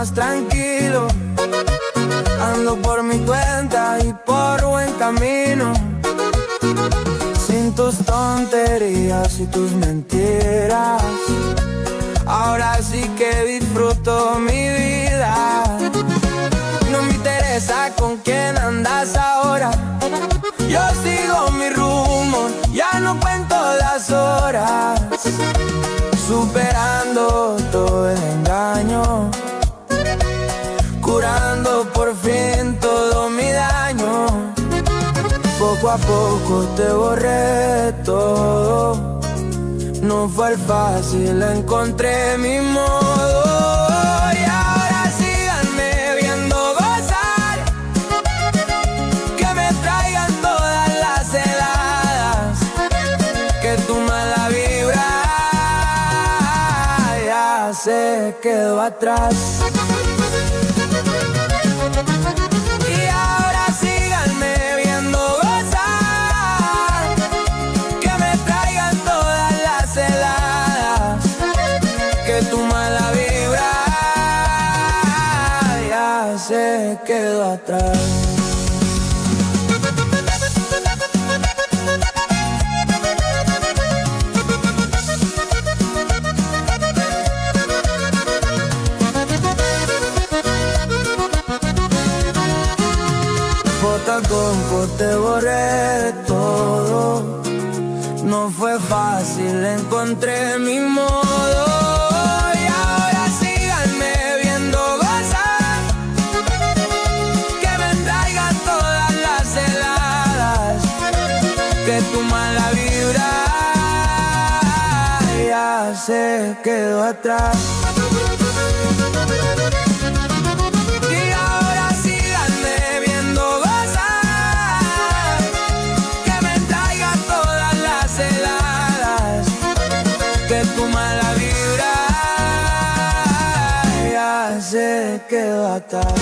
más tranquilo. Ando por mi cuenta y por buen camino, sin tus tonterías y tus mentiras. Ahora sí que disfruto mi vida. No me interesa con quién andas ahora. Yo sigo mi rumbo, ya no cuento las horas, superando todo el engaño, curando por fin todo mi daño. Poco a poco te borré todo. No fue fácil, encontré mi modo. Y ahora síganme viendo gozar, que me traigan todas las heladas, que tu mala vibra ya se quedó atrás. Y ahora síganme viendo gozar, que me traigan todas las heladas, que tu mala vibra ya se quedó atrás. Poco a poco te borré todo. No fue fácil, encontré mi modo. Y ahora síganme viendo gozar, que me traigan todas las heladas, que tu mala vibra ya se quedó atrás. Y ahora síganme viendo gozar, que me traigan todas las heladas, que tu mala vibra ya se quedó atrás.